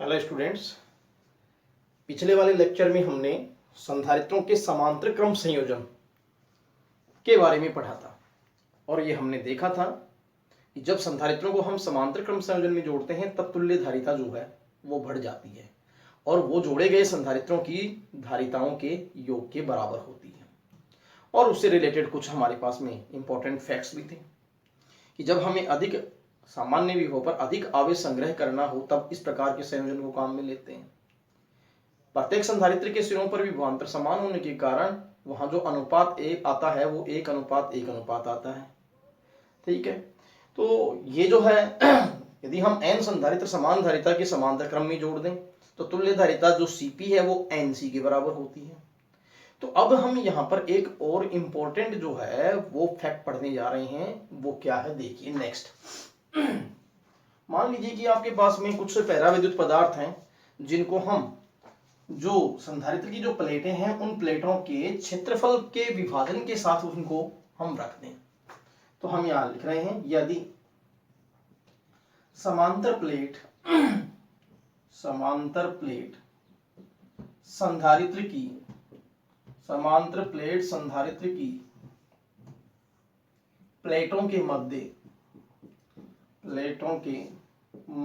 Hello students, पिछले वाले lecture में हमने संधारित्रों के समांतर क्रम संयोजन के बारे में पढ़ा था और ये हमने देखा था कि जब संधारित्रों को हम समांतर क्रम संयोजन में जोड़ते हैं तब तुल्य धारिता जो है वो बढ़ जाती है और वो जोड़े गए संधारित्रों की धारिताओं के योग के बराबर होती है। और उससे रिलेटेड कुछ हमारे पास में इंपॉर्टेंट फैक्ट्स भी थे कि जब हमें अधिक सामान्य विभव पर अधिक आवेश संग्रह करना हो तब इस प्रकार के संयोजन को काम में लेते हैं। प्रत्येक संधारित्र के सिरों पर विभवांतर समान होने के कारण वहां जो अनुपात एक आता है वो 1:1 आता है। ठीक है, तो ये जो है यदि हम n संधारित्र समान धारिता के समांतर क्रम में जोड़ दें तो तुल्य धारिता जो Cp है वो Nc के बराबर होती है। तो अब हम यहाँ पर एक और इम्पोर्टेंट जो है वो फैक्ट पढ़ने जा रहे हैं। वो क्या है, देखिए नेक्स्ट। मान लीजिए कि आपके पास में कुछ पैराविद्युत पदार्थ हैं जिनको हम जो संधारित्र की जो प्लेटें हैं उन प्लेटों के क्षेत्रफल के विभाजन के साथ उनको हम रख दें। तो हम यहां लिख रहे हैं यदि समांतर प्लेट संधारित्र की प्लेटों के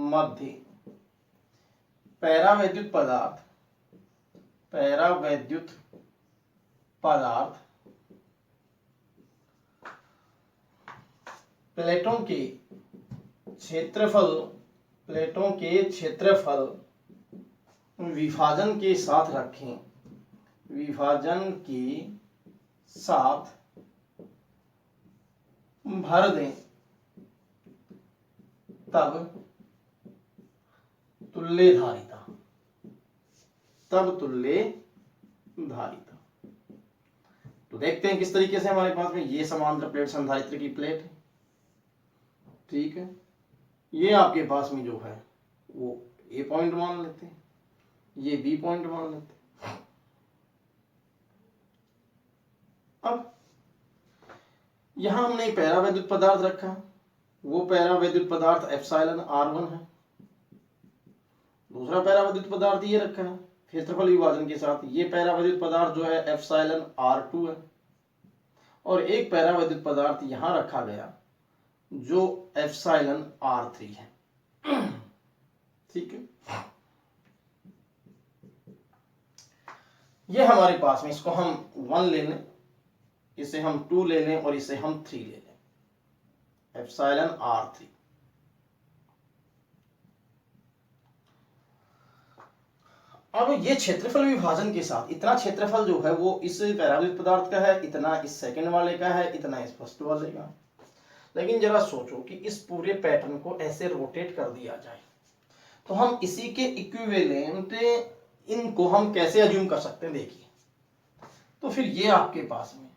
मध्य पैरावैद्युत पदार्थ प्लेटों के क्षेत्रफल विभाजन के साथ भर दें तब तुल्य धारिता। तो देखते हैं किस तरीके से हमारे पास में ये समांतर प्लेट संधारित्र की प्लेट है। ठीक है, ये आपके पास में जो है वो ए पॉइंट मान लेते हैं, ये बी पॉइंट मान लेते हैं। अब यहां हमने एक पैरावैद्युत पदार्थ रखा, वो पैरावैद्युत पदार्थ एप्सिलॉन r1 है। दूसरा पैरावैद्युत पदार्थ ये रखा है क्षेत्रफल विभाजन के साथ, ये पैरावैद्युत पदार्थ जो है एप्सिलॉन r2 है। और एक पैरावैद्युत पदार्थ यहां रखा गया जो एप्सिलॉन r3 है। ठीक है, ये हमारे पास में, इसको हम 1 ले लें, इसे हम 2 ले लें और इसे हम 3 ले लें, एप्सिलॉन r3। अब ये क्षेत्रफल विभाजन के साथ इतना क्षेत्रफल जो है वो इस पैरावैद्युत पदार्थ का है, इतना इस सेकंड वाले का है, इतना इस फर्स्ट वाले का। लेकिन जरा सोचो कि इस पूरे पैटर्न को ऐसे रोटेट कर दिया जाए तो हम इसी के इक्विवेलेंट इनको हम कैसे अज्यूम कर सकते हैं। देखिए, तो फिर ये आपके पास में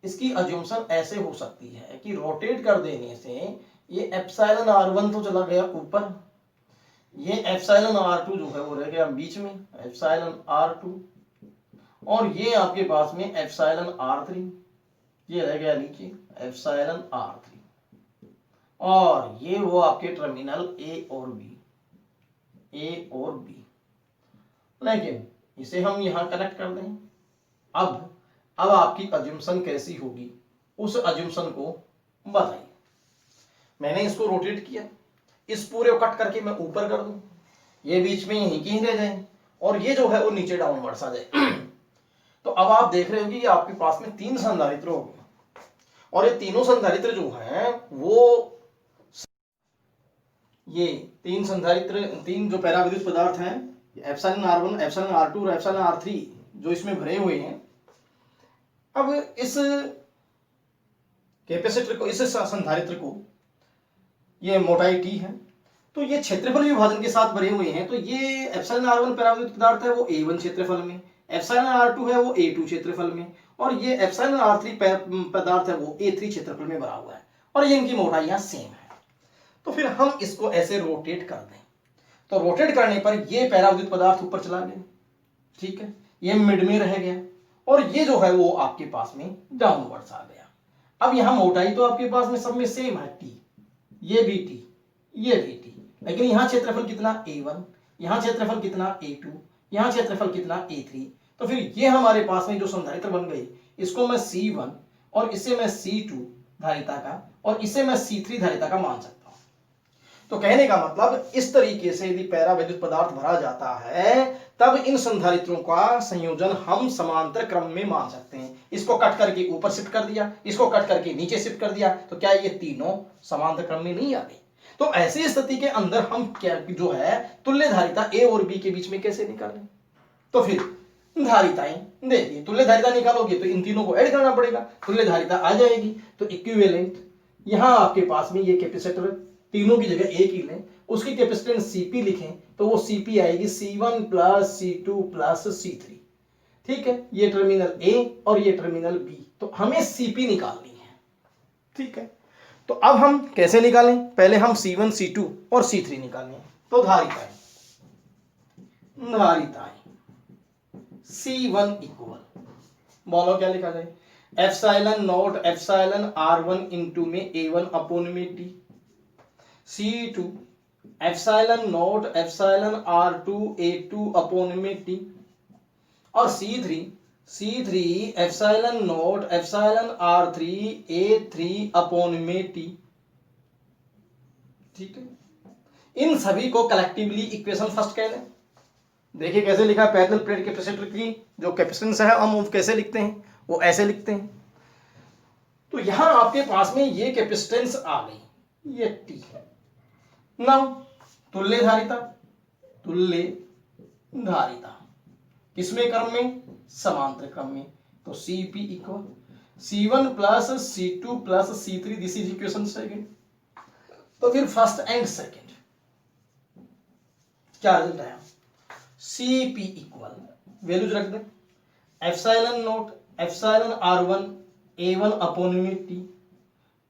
इसकी अज्यूमशन ऐसे हो सकती है कि रोटेट कर देने से ये एप्सिलॉन r1 तो चला गया ऊपर, ये एप्सिलॉन r2 जो है वो रह गया बीच में, एप्सिलॉन r2, और ये आपके पास में एप्सिलॉन r3 ये रह गया नीचे, एप्सिलॉन r3, और ये वो आपके टर्मिनल A और B। लेकिन इसे हम यहां कनेक्ट कर दें। अब आपकी अज्यूमशन कैसी होगी, उस अज्यूमशन को बताइए। मैंने इसको रोटेट किया, इस पूरे को कट करके मैं ऊपर कर दूं, ये बीच में यहीं की ही रह जाए और ये जो है वो नीचे डाउनवर्ड्स आ जाए। तो अब आप देख रहे हो कि ये आपके पास में 3 संधारित्र हो गए और ये तीनों संधारित्र जो हैं वो ये 3 संधारित्र, 3 जो पैरावैद्युत पदार्थ हैं, एप्सिलॉन r1, एप्सिलॉन r2 और एप्सिलॉन r3 जो इसमें भरे हुए हैं। अब इस कैपेसिटर को, इस संधारित्र को, ये मोटाई t है, तो ये क्षेत्रफल विभाजन के साथ भरे हुए हैं। तो ये एप्सिलॉन r1 पैरावैद्युत पदार्थ है वो a1 क्षेत्रफल में, एप्सिलॉन r2 है वो a2 क्षेत्रफल में, और ये एप्सिलॉन r3 पदार्थ है वो a3 क्षेत्रफल में भरा हुआ है, और ये इनकी मोटाइयां सेम है। तो फिर हम इसको ऐसे रोटेट कर दें, तो रोटेट करने पर ये पैरावैद्युत पदार्थ ऊपर चला गया। ठीक है, ये मिड में रह गया और ये जो है वो आपके पास में डाउनवर्ड्स आ गया। अब यहां मोटाई तो आपके पास में सब में सेम है, टी, ये भी टी, ये भी टी, लेकिन यहाँ क्षेत्रफल कितना A1, यहाँ क्षेत्रफल कितना A2, यहाँ क्षेत्रफल कितना A3। तो फिर ये हमारे पास में जो संधारित्र बन गई, इसको मैं C1 और इसे मैं C2 धारिता का और इसे मैं C3 धारिता का मान सकता हूं। तो कहने का मतलब इस तरीके से यदि पैरा विद्युत पदार्थ भरा जाता है तब इन संधारित्रों का संयोजन हम समांतर क्रम में मान सकते हैं। इसको कट करके ऊपर शिफ्ट कर दिया, इसको कट करके नीचे शिफ्ट कर दिया, तो क्या ये तीनों समांतर क्रम में नहीं आ गई। तो ऐसी स्थिति के अंदर हम क्या जो है तुल्य धारिता ए और बी के बीच में कैसे निकालें। तो फिर धारिताएं देखिए, तुल्य धारिता निकालोगे तो इन तीनों को ऐड करना पड़ेगा, तुल्य धारिता आ जाएगी। तो इक्विवेलेंट यहां आपके पास में ये कैपेसिटर तीनों की जगह एक ही लें, उसकी कैपेसिटेंस सीपी लिखें तो वो सीपी आएगी C1 plus C2 plus C3। ठीक है, ये टर्मिनल ए और ये टर्मिनल बी, तो हमें सीपी निकालनी है। ठीक है, तो अब हम कैसे निकालें, पहले हम C1 C2 और C3 निकालें। तो धारिताएं C1 इक्वल, बोलो क्या लिखा जाए, epsilon not epsilon R1 into में A1 अपॉन में T। C2 epsilon not epsilon R2 A2 upon में T। और C3 epsilon not epsilon R3 A3 upon में T। ठीक है, इन सभी को कलेक्टिवली इक्वेशन फर्स्ट कह लें। देखिए कैसे लिखा है, पैरेलल प्लेट कैपेसिटर की जो कैपेसिटेंस है हम कैसे लिखते हैं, वो ऐसे लिखते हैं। तो यहां आपके पास में ये कैपेसिटेंस आ गई, ये T है। नाउ तुल्य धारिता किसमें क्रम में, समांतर क्रम में। तो Cp equal C1 plus C2 plus C3, this is equation second. तो फिर फर्स्ट एंड सेकंड क्या रिजल्ट आया, Cp इक्वल वैल्यूज रख दें, epsilon not epsilon R1 A1 upon में T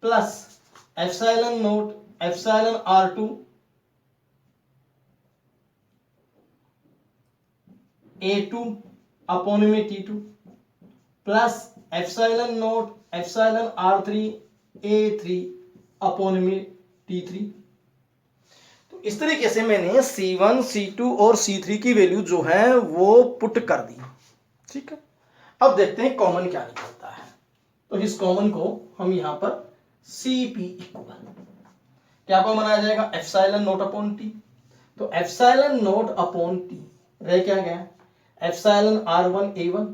plus epsilon not epsilon R2 A2 upon में T2 plus epsilon not epsilon R3 A3 upon में T3। तो इस तरीके से मैंने C1 C2 और C3 की वैल्यू जो है वो पुट कर दी। ठीक है, अब देखते हैं कॉमन क्या निकलता है। तो इस कॉमन को हम यहां पर Cp इक्वल क्या कॉमन आ जाएगा, एप्सिलॉन नॉट अपॉन T। तो एप्सिलॉन नॉट अपॉन T रह क्या गया, epsilon R1 A1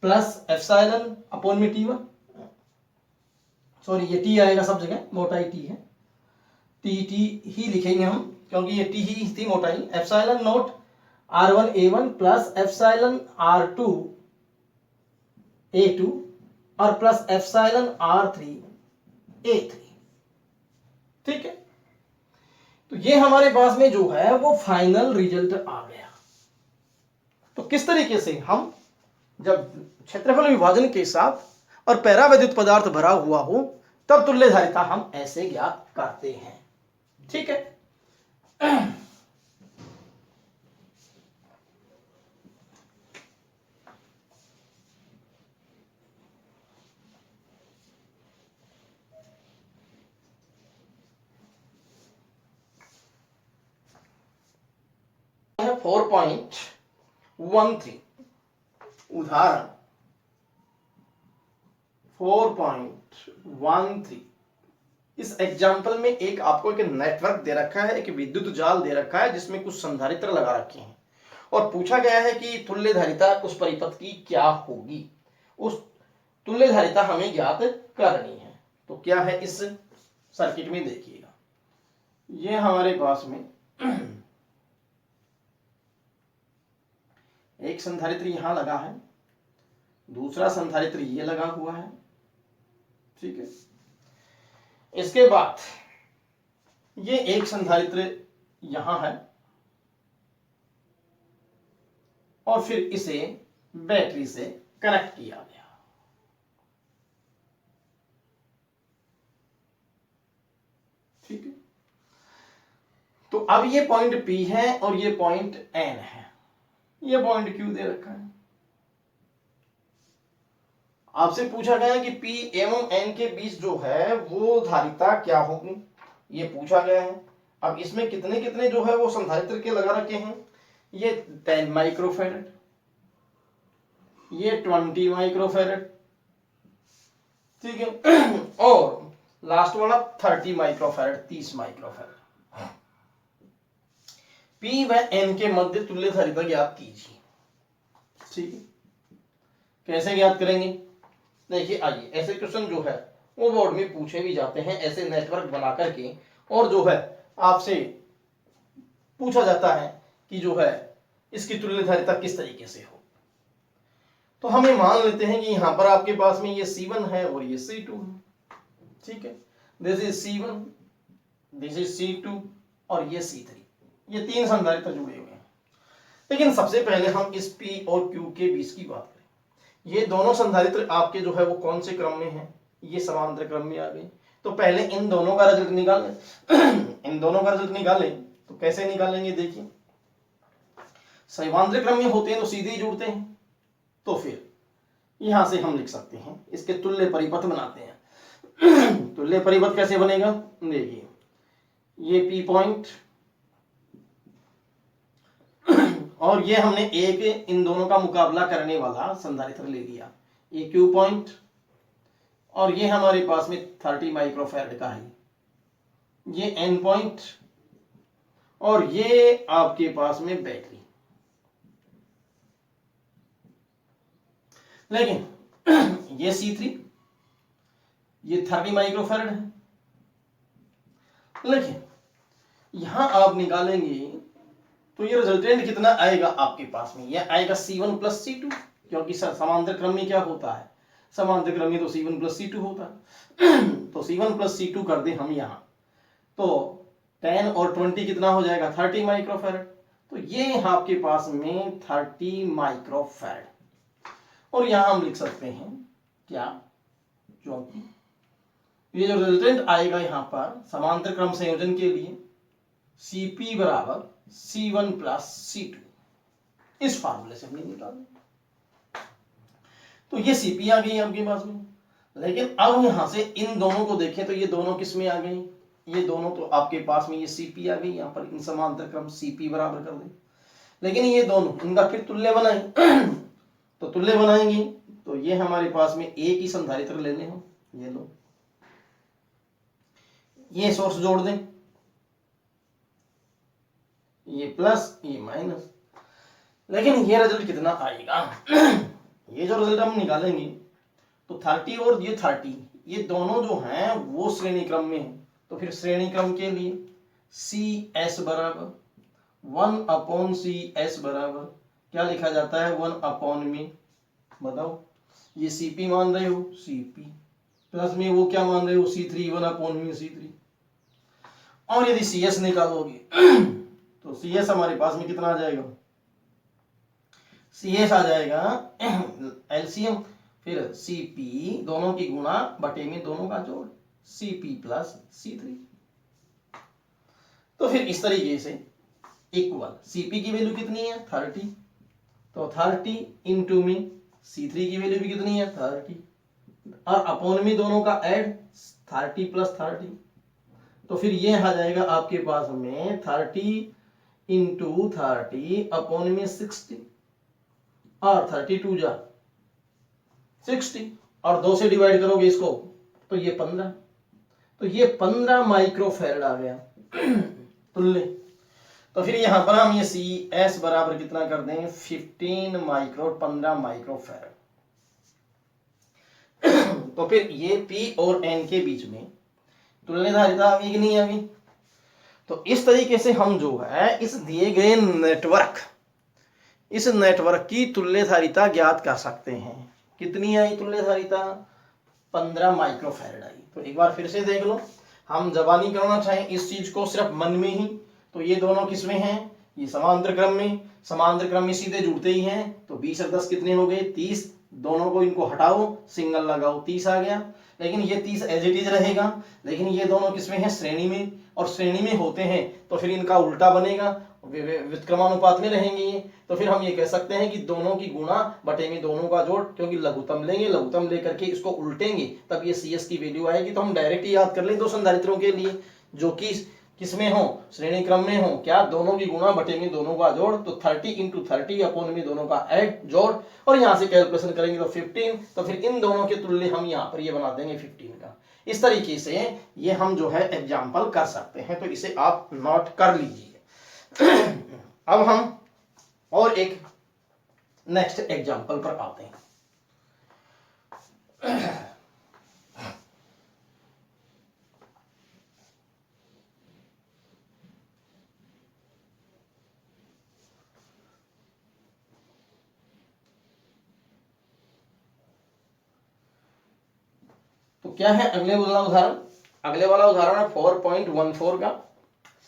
plus epsilon upon में T1, सॉरी ये T आएगा सब जगह, मोटाई T है, T ही लिखेंगे हम क्योंकि ये T ही थी मोटाई। Epsilon not R1 A1 plus epsilon R2 A2 और प्लस एप्सिलॉन R3 A3। ठीक है, तो ये हमारे पास में जो है वो फाइनल रिजल्ट आ गया। तो किस तरीके से हम जब क्षेत्रफल विभाजन के साथ और पैरावैद्युत पदार्थ भरा हुआ हो तब तुल्य धारिता हम ऐसे ज्ञात करते हैं। ठीक है, है 4.13 उदाहरण 4.13। इस एग्जाम्पल में एक आपको एक नेटवर्क दे रखा है, एक विद्युत जाल दे रखा है जिसमें कुछ संधारित्र लगा रखे हैं और पूछा गया है कि तुल्य धारिता उस परिपथ की क्या होगी। उस तुल्य धारिता हमें ज्ञात करनी है। तो क्या है इस सर्किट में, देखिएगा ये हमारे पास में एक संधारित्र यहां लगा है, दूसरा संधारित्र ये लगा हुआ है। ठीक है, इसके बाद ये एक संधारित्र यहां है और फिर इसे बैटरी से कनेक्ट किया गया। ठीक है, तो अब ये पॉइंट P है और ये पॉइंट N है, ये पॉइंट Q दे रखा है। आपसे पूछा गया है कि P एवं N के बीच जो है वो धारिता क्या होगी, ये पूछा गया है। अब इसमें कितने कितने जो है वो संधारित्र के लगा रखे हैं, ये 10 माइक्रोफैरड, ये 20 माइक्रोफैरड, ठीक है, और लास्ट वाला 30 माइक्रोफैरड, 30 माइक्रोफैरड। P व N के मध्य तुल्य धारिता ज्ञात कीजिए। ठीक है, कैसे ज्ञात करेंगे? देखिए आइए, ऐसे क्वेश्चन जो है वो बोर्ड में पूछे भी जाते हैं, ऐसे नेटवर्क बना करके, और जो है आपसे पूछा जाता है कि जो है इसकी तुल्य धारिता किस तरीके से हो। तो हमें मान लेते हैं कि यहां पर आपके पास में ये C1 है और ये C2 है। ठीक है, this is C1, this is C2 और ये C3, ये तीन संधारित्र जुड़े हुए हैं। लेकिन सबसे पहले हम इस P और Q के बीच की बात करें। ये दोनों संधारित्र आपके जो है वो कौन से क्रम में है? ये समांतर क्रम में आ गए। तो पहले इन दोनों का रिजल्ट निकालें। इन दोनों का रिजल्ट निकालें तो कैसे निकालेंगे? देखिए, समांतर क्रम में होते हैं तो सीधे ही जुड़ते हैं। तो फिर यहां से हम लिख सकते हैं, इसके तुल्य परिपथ बनाते हैं। तुल्य परिपथ कैसे बनेगा? देखिए, ये P पॉइंट और ये हमने एक इन दोनों का मुकाबला करने वाला संधारित्र ले लिया, ये Q पॉइंट, और ये हमारे पास में 30 माइक्रोफैरड का है, ये N पॉइंट, और ये आपके पास में बैटरी। लेकिन ये C3, ये 30 माइक्रोफैरड है। लेकिन यहां आप निकालेंगे तो ये रिजल्टेंट कितना आएगा आपके पास में? ये आएगा C1 प्लस C2, क्योंकि समांतर क्रम में क्या होता है? समांतर क्रम में तो C1 प्लस C2 होता है। तो C1 प्लस C2 कर दे हम यहां, तो 10 और 20 कितना हो जाएगा? 30 माइक्रोफैरड। तो ये आपके पास में 30 माइक्रोफैरड, और यहां हम लिख सकते हैं क्या? क्योंकि ये जो रिजल्टेंट आएगा यहां पर समांतर क्रम संयोजन के लिए Cp बराबर C1 प्लस C2, इस फार्मूले से हमने निकाला। तो ये Cp आ गई आपके पास में। लेकिन अब यहां से इन दोनों को देखें तो ये दोनों किस में आ गई? ये दोनों तो आपके पास में ये Cp आ गई, यहां पर इन समांतर क्रम Cp बराबर कर दें। लेकिन ये दोनों, इनका फिर तुल्य बनाएं। तो तुल्य बनाएंगे तो ये हमारे पास में एक ही संधारित्र लेने हो, ये लो, ये सोर्स जोड़ दें, ये प्लस ये माइनस। लेकिन ये रिजल्ट कितना आएगा? ये जो रिजल्ट हम निकालेंगे तो 30 और ये 30, ये दोनों जो हैं वो श्रेणी क्रम में है। तो फिर श्रेणी क्रम के लिए CS बराबर 1/CS बराबर क्या लिखा जाता है? 1 में, बताओ, ये Cp मान रहे हो, Cp प्लस में वो क्या मान रहे हो? C3, 1 C3। और यदि CS निकालोगे तो CS हमारे पास में कितना आ जाएगा? CS आ जाएगा LCM, फिर Cp दोनों की गुणा बटे में दोनों का जोड़, Cp प्लस C3। तो फिर इस तरीके से इक्वल Cp की वैल्यू कितनी है? 30, तो 30 इंटू में C3 की वैल्यू भी कितनी है? 30, और अपॉन में दोनों का ऐड 30 प्लस 30। तो फिर ये आ जाएगा आपके पास में 30 इंटू 30 अपॉन में 60, और 32 जा 60, और 2 से डिवाइड करोगे इसको तो ये 15, तो ये 15 माइक्रोफैरड आ गया तुल्य। तो फिर यहां पर हम ये CS बराबर कितना कर दें? 15 माइक्रोफैरड। तो फिर ये P और N के बीच में तुल्य धारिता आ गई कि नहीं आ गई? तो इस तरीके से हम जो है इस दिए गए इस नेटवर्क की तुल्य धारिता ज्ञात कर सकते हैं। कितनी आई तुल्य धारिता? 15 माइक्रोफैरड आई। तो एक बार फिर से देख लो, हम जबानी करना चाहें इस चीज को सिर्फ मन में ही, तो ये दोनों किसमें हैं? ये समांतर क्रम में, समांतर क्रम में सीधे जुड़ते ही हैं। तो 20 और 10 कितने हो गए? 30। दोनों को इनको हटाओ, सिंगल लगाओ, 30 आ गया। लेकिन ये 30 एज इट इज रहेगा। लेकिन ये दोनों किसमें हैं? श्रेणी में, और श्रेणी में होते हैं तो फिर इनका उल्टा बनेगा, व्युत्क्रमानुपात में रहेंगे ये। तो फिर हम ये कह सकते हैं कि दोनों की गुणा बटे में दोनों का जोड़, क्योंकि लघुत्तम लेंगे, लघुत्तम लेकर के इसको उल्टेंगे तब ये CS की वैल्यू आएगी। तो हम डायरेक्ट ही याद कर लें दो संधारित्रों के लिए, जो कि किसमें हो, श्रेणी क्रम में हो, क्या दोनों की गुणा बटेंगे दोनों का जोड़, तो 30 इंटू 30 अपॉन में दोनों का ऐड जोड़, और यहां से कैलकुलेशन करेंगे तो 15, तो फिर इन दोनों के तुल्य हम यहाँ पर ये बना देंगे 15 का। इस तरीके से ये हम जो है एग्जाम्पल कर सकते हैं, तो इसे आप नोट कर लीजिए। अब हम और एक नेक्स्ट एग्जाम्पल पर आते हैं। तो क्या है अगले वाला उदाहरण, अगले वाला उदाहरण है 4.14 का,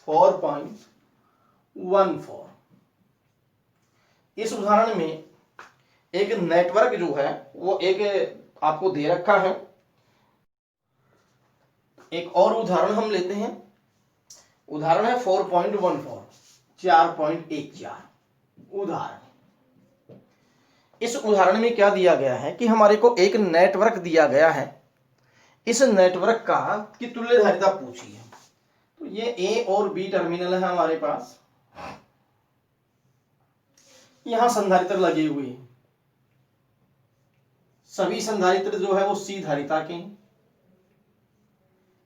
4.14। इस उदाहरण में एक नेटवर्क जो है वो एक आपको दे रखा है। एक और उदाहरण हम लेते हैं, उदाहरण है 4.14, 4.14 उदाहरण। इस उदाहरण में क्या दिया गया है कि हमारे को एक नेटवर्क दिया गया है, इस नेटवर्क का की तुल्यधारिता पूछी है। तो ये ए और बी टर्मिनल है हमारे पास, यहां संधारित्र लगे हुए हैं, सभी संधारित्र जो है वो सी धारिता के।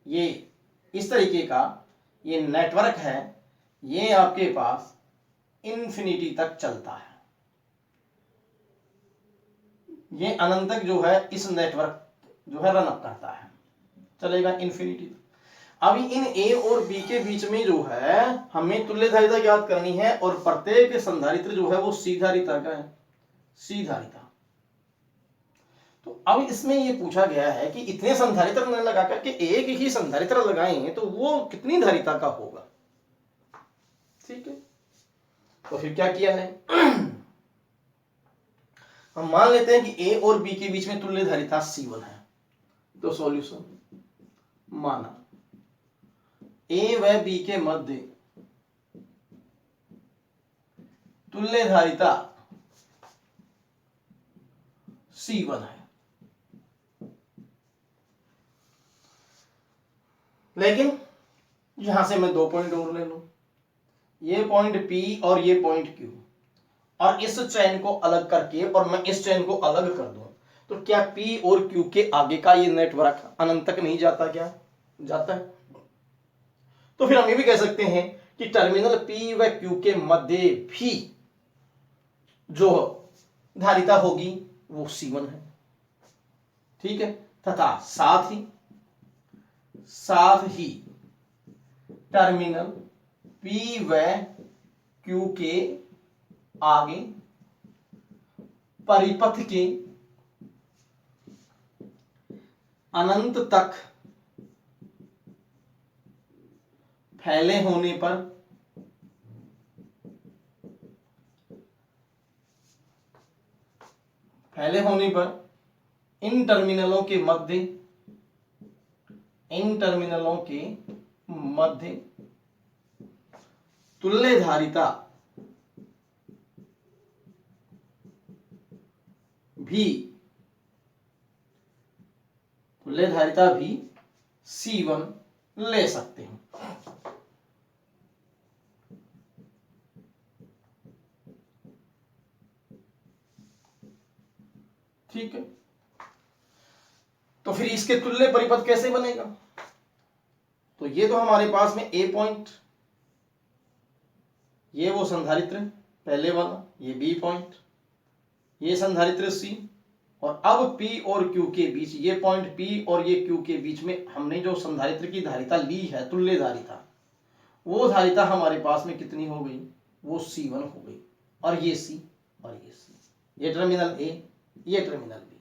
ये इस तरीके का ये नेटवर्क है, ये आपके पास इंफिनिटी तक चलता है, ये अनंत तक जो है इस नेटवर्क जो है रन अप करता है, चलेगा इंफिनिटी। अभी इन ए और बी के बीच में जो है हमें तुल्यधारिता ज्ञात करनी है, और प्रत्येक संधारित्र जो है वो सी धारिता का है, सी धारिता। तो अब इसमें ये पूछा गया है कि इतने संधारित्र न लगा करके एक ही संधारित्र लगाएं तो वो कितनी धारिता का होगा। ठीक है, तो फिर क्या किया है, हम मान लेते हैं कि ए और बी के बीच में तुल्य धारिता C1 है। तो सॉल्यूशन माना ए व बी के मध्य तुल्य धारिता C1 है, लेकिन यहां से मैं 2 पॉइंट और ले लूं, ये पॉइंट P और ये पॉइंट Q, और इस चैन को अलग करके और मैं इस चैन को अलग कर दूं, तो क्या P और Q के आगे का ये नेटवर्क अनंत तक नहीं जाता, क्या जाता है। तो फिर हम ये भी कह सकते हैं कि टर्मिनल P व Q के मध्य भी जो धारिता होगी वो C1 है। ठीक है, तथा साथ ही टर्मिनल P व Q के आगे परिपथ के अनंत तक फैले होने पर इन टर्मिनलों के मध्य तुल्य धारिता भी C1 ले सकते हैं। ठीक है, तो फिर इसके तुल्य परिपथ कैसे बनेगा। तो ये तो हमारे पास में ए पॉइंट, ये वो संधारित्र पहले वाला, ये बी पॉइंट, ये संधारित्र सी, और अब P और Q के बीच ये पॉइंट P और ये Q के बीच में हमने जो संधारित्र की धारिता ली है, तुल्य धारिता, वो धारिता हमारे पास में कितनी हो गई, वो C1 हो गई, और ये C और ये C, ये टर्मिनल A, ये टर्मिनल B।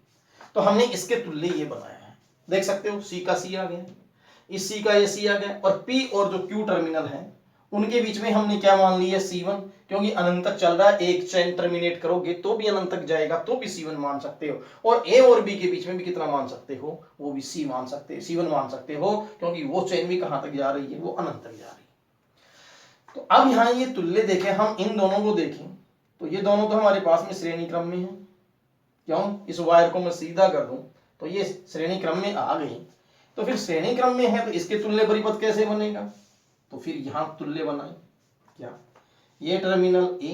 तो हमने इसके तुल्य ये बनाया है, देख सकते हो C का C आ गया, इस C का ये C आ गया, और P और जो Q टर्मिनल है उनके बीच में हमने क्या मान लिया, C1, क्योंकि अनंत तक चल रहा है, एक चैन टर्मिनेट करोगे तो भी अनंत तक जाएगा, तो भी C1 मान सकते हो, और A और B के बीच में भी कितना मान सकते हो, वो भी C1 मान सकते हो, क्योंकि वो चैन भी कहां तक जा रही है, वो अनंत तक जा रही है। तो अब यहां ये तुल्य देखें, हम इन दोनों को देखें तो ये दोनों तो हमारे पास में श्रेणी क्रम में है, क्यों, इस वायर को मैं सीधा कर दूं तो ये श्रेणी क्रम में आ गई, तो फिर श्रेणी क्रम में है तो इसके तुल्य परिपथ कैसे बनेगा, तो फिर यहां तुल्य बनाए क्या, ये टर्मिनल ए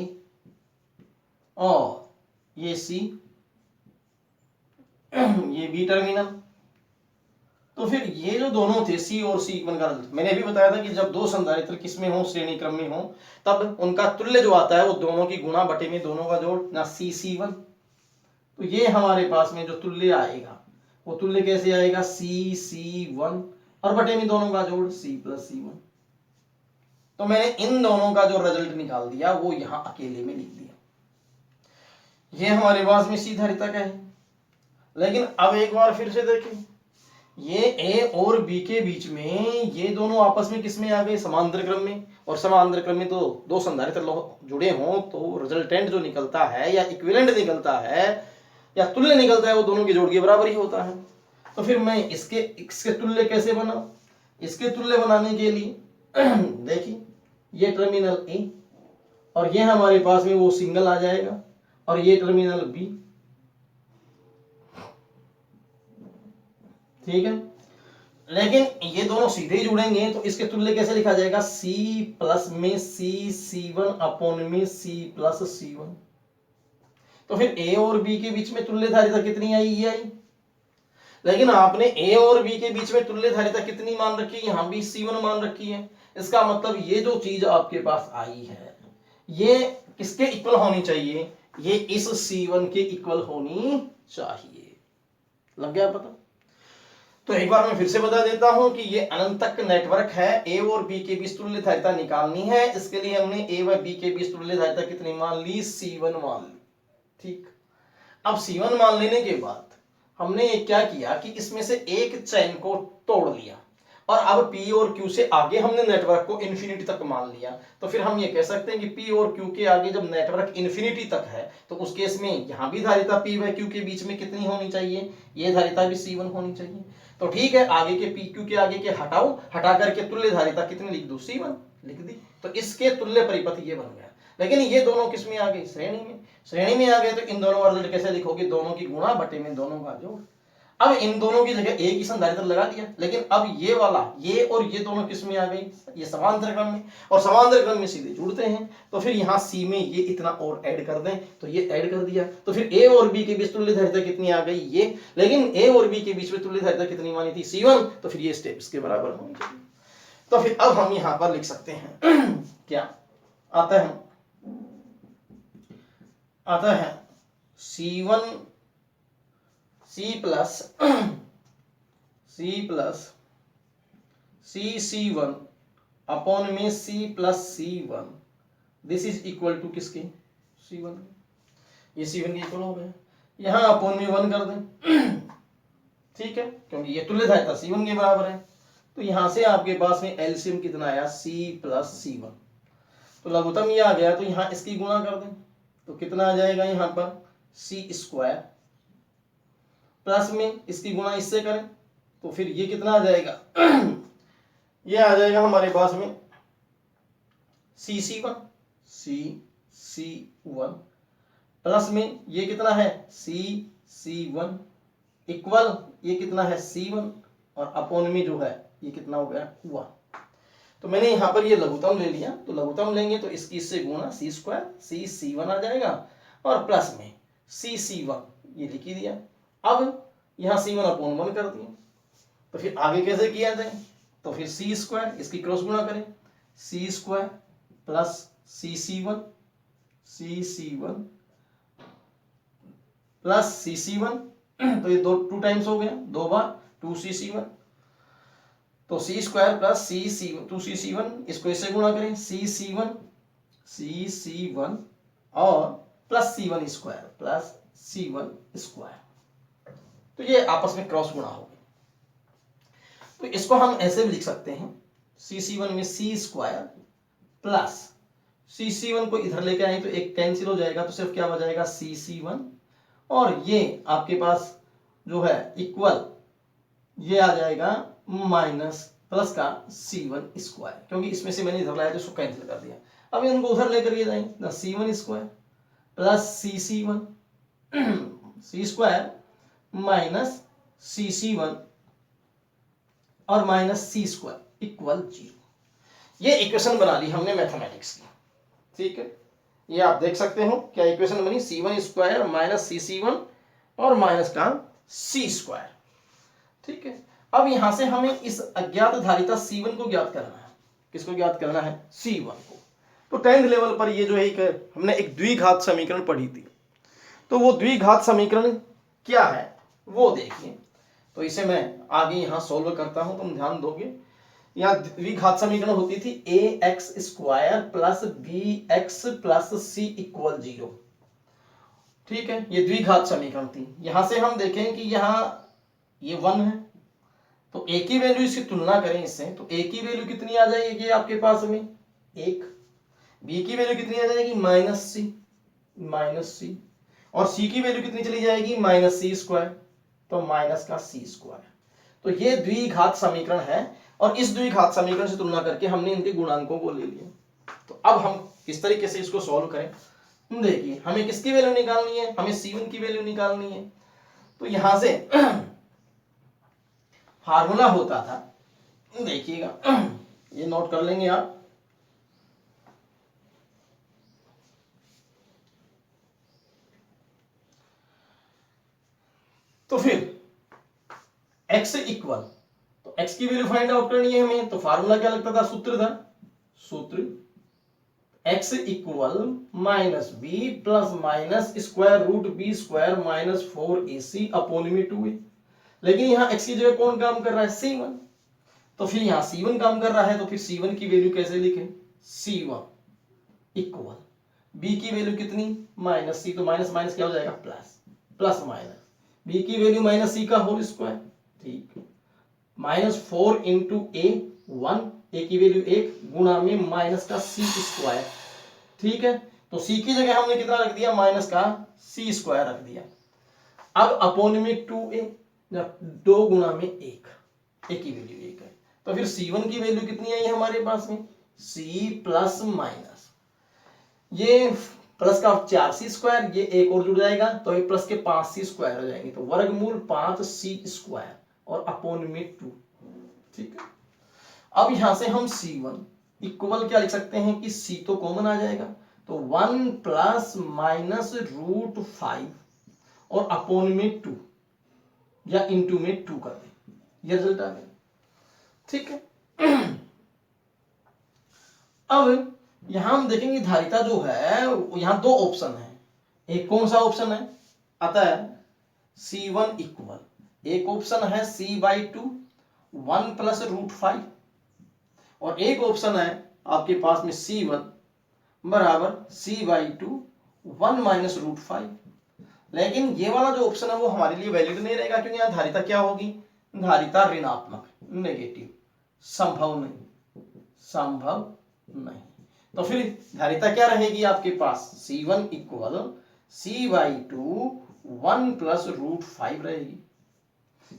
और ये सी, ये बी टर्मिनल। तो फिर ये जो दोनों थे सी और सी इक्वल का रिजल्ट, मैंने अभी बताया था कि जब दो संधारित्र किसमें हो, श्रेणी क्रम में हो, तब उनका तुल्य जो आता है वो दोनों की गुणा बटे में दोनों का जोड़ ना सी सी वन। तो ये हमारे पास में जो तुल्य आएगा वो तुल्य कैसे आएगा, सी सी वन और बटे में दोनों का जोड़ सी प्लस सी वन। तो मैंने इन दोनों का जो रिजल्ट निकाल दिया वो यहां अकेले में लिख दिया। ये हमारे पास में सी धारिता का है। लेकिन अब एक बार फिर से देखें, ये ए और बी के बीच में ये दोनों आपस में किसमें आ गए, समांतर क्रम में। और समांतर क्रम में तो दो संधारित्र जुड़े हों तो रिजल्टेंट जो निकलता है या इक्विवेलेंट निकलता है या तुल्य निकलता है वो दोनों के जोड़ के बराबर ही होता है। तो फिर मैं इसके तुल्य कैसे बनाऊं, इसके तुल्य बनाने के लिए देखिए ये टर्मिनल ए और ये हमारे पास में वो सिंगल आ जाएगा और ये टर्मिनल बी, ठीक है। लेकिन ये दोनों सीधे ही जुड़ेंगे तो इसके तुल्य कैसे लिखा जाएगा, C प्लस में सी C1 अपॉन में C प्लस C1। तो फिर A और B के बीच में तुल्य धारिता कितनी आई, ये आई। लेकिन आपने A और B के बीच में तुल्य धारिता कितनी मान रखी है, यहां भी C1 मान रखी है। इसका मतलब ये जो चीज आपके पास आई है ये किसके इक्वल होनी चाहिए, ये इस C1 के इक्वल होनी चाहिए। लग गया पता। तो एक बार मैं फिर से बता देता हूं कि ये अनंत तक नेटवर्क है, ए और बी के बीच तुल्य धारिता निकालनी है। इसके लिए हमने ए व बी के बीच तुल्य धारिता कितनी मान ली, C1 मान ली, ठीक। अब C1 मान लेने के बाद हमने ये क्या किया कि इसमें से एक चैन को तोड़ लिया और अब P और Q से आगे हमने नेटवर्क को इन्फिनिटी तक मान लिया। तो फिर हम ये कह सकते हैं कि P और Q के आगे जब नेटवर्क इन्फिनिटी तक है तो उस केस में यहां भी धारिता P व Q के बीच में कितनी होनी चाहिए, ये धारिता भी C1 होनी चाहिए। तो ठीक है, आगे के P Q के आगे के हटाओ, हटा करके तुल्य धारिता कितनी लिख दो, C1 लिख दी। तो इसके तुल्य परिपथ ये बन गया। लेकिन ये दोनों किस में आ गए, श्रेणी में। श्रेणी में आ गए तो इन दोनों का रिजल्ट कैसे लिखोगे, दोनों की गुणा बटे में दोनों का जोड़। अब इन दोनों की जगह एक ही संधारित्र लगा दिया, लेकिन अब ये वाला ये और ये दोनों किस में आ गई, ये समांतर क्रम में। और समांतर क्रम में सीधे जुड़ते हैं तो फिर यहाँ सी में ये इतना और ऐड कर दें, तो ये ऐड कर दिया। तो फिर ए और बी के बीच तुल्य धारिता कितनी आ गई, ये। लेकिन ए और बी के बीच में तुल्य धारिता कितनी मानी थी, C1। तो फिर ये स्टेप इसके बराबर होनी चाहिए। तो फिर अब हम यहाँ पर लिख सकते हैं क्या आता है C1 C plus C1 upon में C plus C1, this is equal to किसके, C1। ये C1 के इक्वल हो गया, यहां अपॉन में 1 कर दें, ठीक है, क्योंकि ये तुल्य धारिता C1 के बराबर है। तो यहां से आपके पास में एलसीएम कितना आया, C प्लस C1। तो लघुत्तम ये आ गया, तो यहां इसकी गुणा कर दें तो कितना आ जाएगा, यहां पर C स्क्वायर प्लस में इसकी गुणा इससे करें तो फिर ये कितना आ जाएगा ये आ जाएगा हमारे पास में C1 प्लस में ये कितना है C1 इक्वल ये कितना है C1 और अपॉन में जो है ये कितना हो गया 1। तो मैंने यहां पर ये लघुत्तम ले लिया, तो लघुत्तम लेंगे तो इसकी इससे गुणा C स्क्वायर C1 आ जाएगा और प्लस में C1 ये लिख ही दिया। अब यहां C1 अपॉन 1 कर दिया, तो फिर आगे कैसे किया जाए, तो फिर C स्क्वायर इसकी क्रॉस गुणा करें, C square plus C1 plus C1, तो ये 2 टाइम्स हो गया, 2 बार 2C1। तो C स्क्वायर प्लस C1 इसको इससे गुणा करें, C1 और plus C1 square plus C1 square, तो ये आपस में क्रॉस गुणा हो गया। तो इसको हम ऐसे भी लिख सकते हैं, C1 में C स्क्वायर प्लस C1 को इधर लेके आए तो एक कैंसिल हो जाएगा, तो सिर्फ क्या बचाएगा C1 और ये आपके पास जो है इक्वल ये आ जाएगा माइनस प्लस का C1 स्क्वायर, क्योंकि इसमें से मैंने इधर लाया तो इसको कैंसिल कर दिया। अब इनको उधर लेकर ये जाएंगे, C1 square plus C square minus C1 और माइनस C स्क्वायर इक्वल 0। ये इक्वेशन बना ली हमने मैथमेटिक्स की, ठीक है। ये आप देख सकते हो क्या इक्वेशन बनी, c1 स्क्वायर माइनस cc1 और माइनस का c स्क्वायर, ठीक है। अब यहां से हमें इस अज्ञात धारिता c1 को ज्ञात करना है। किसको ज्ञात करना है? c1 को। तो 10th लेवल पर ये जो है हमने एक द्विघात समीकरण पढ़ी थी। तो वो द्विघात समीकरण क्या है वो देखिए। तो इसे मैं आगे यहां सोल्व करता हूं, तुम ध्यान दोगे। यहाँ द्विघात समीकरण होती थी ax square plus bx plus c equal 0, ठीक है। ये द्विघात समीकरण थी। यहां से हम देखें कि यहाँ ये 1 है, तो a की वैल्यू इसकी तुलना करें इससे, तो a की वैल्यू कितनी आ जाएगी आपके पास में 1, b की वैल्यू कितनी आ जाएगी माइनस c, और c की वैल्यू कितनी चली जाएगी माइनस c स्क्वायर, तो माइनस का c स्क्वायर। तो ये द्विघात समीकरण है, और इस द्विघात समीकरण से तुलना करके हमने इनके गुणांकों को ले लिया। तो अब हम किस तरीके से इसको सॉल्व करें, देखिए हमें किसकी वैल्यू निकालनी है, हमें c1 की वैल्यू निकालनी है। तो यहां से फार्मूला होता था, देखिएगा ये नोट कर लेंगे आप। तो फिर x इक्वल, तो x की वैल्यू फाइंड आउट करनी है हमें, तो फार्मूला क्या लगता था, सूत्र x equal minus B plus minus square root B square minus 4ac upon में 2a। लेकिन यहाँ x की जगह कौन काम कर रहा है, c1, तो फिर यहाँ c1 काम कर रहा है, तो फिर c1 की वैल्यू कैसे लिखें, c1 इक्वल b की वैल्यू कितनी माइनस c, तो माइनस माइनस क्या हो जाएगा प्लस माइनस b की वैल्यू माइनस c का होल स्क्वायर, ठीक, माइनस 4 इंटू a 1, a की वैल्यू 1 गुणा में माइनस का c स्क्वायर, ठीक है। तो c की जगह हमने कितना रख दिया, माइनस का c स्क्वायर रख दिया। अब अपॉन में 2a, 2 गुणा में 1, a की वैल्यू 1 है, तो फिर c1 की वैल्यू कितनी आई हमारे पास में, c प्लस माइनस ये प्लस का 4c स्क्वायर, ये एक और जुड़ जाएगा तो ये प्लस के 5c स्क्वायर हो जाएंगे, तो वर्गमूल 5c स्क्वायर और अपॉन में 2, ठीक है। अब यहां से हम c1 इक्वल क्या लिख सकते हैं कि c तो कॉमन आ जाएगा, तो 1 प्लस माइनस रूट 5 और अपॉन में 2 या इंटू में 2 कर दें, ये रिजल्ट आ गया, ठीक है। अब यहां हम देखेंगे धारिता जो है, यहां 2 ऑप्शन है। एक कौन सा ऑप्शन है, अतः c1 इक्वल, एक ऑप्शन है c/2 1 प्लस रूट 5, और एक ऑप्शन है आपके पास में c1 बराबर c/2 1 माइनस रूट 5। लेकिन ये वाला जो ऑप्शन है वो हमारे लिए वैलिड नहीं रहेगा, क्योंकि यहाँ धारिता क्या होगी, धारिता ऋणात्मक, नेगेटिव, संभव नहीं। तो फिर धारिता क्या रहेगी आपके पास, c1 equal c/2 1 plus root 5 रहेगी।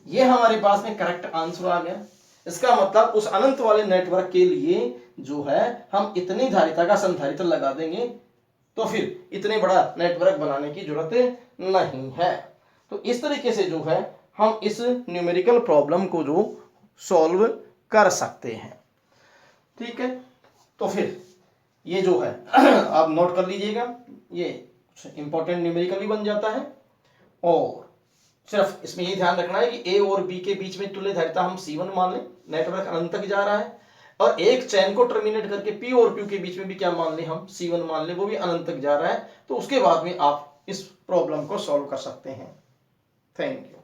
ये हमारे पास में करेक्ट आंसर आ गया। इसका मतलब उस अनंत वाले नेटवर्क के लिए जो है हम इतनी धारिता का संधारित्र लगा देंगे, तो फिर इतने बड़ा नेटवर्क बनाने की जरूरत नहीं है। तो इस तरीके से जो है हम इस न्यूमेरिकल प्रॉब्लम को जो सॉल्व कर सकते हैं, ठीक है। तो फिर ये जो है आप नोट कर लीजिएगा, ये इंपॉर्टेंट न्यूमेरिकली बन जाता है। और सिर्फ इसमें ये ध्यान रखना है कि a और b के बीच में तुल्य धारिता हम c1 मान लें, नेटवर्क अनंत तक जा रहा है, और एक चैन को टर्मिनेट करके p और q के बीच में भी क्या मान लें, हम c1 मान लें, वो भी अनंत तक जा रहा है। तो उसके बाद में आप इस प्रॉब्लम को सॉल्व कर सकते हैं। Thank you.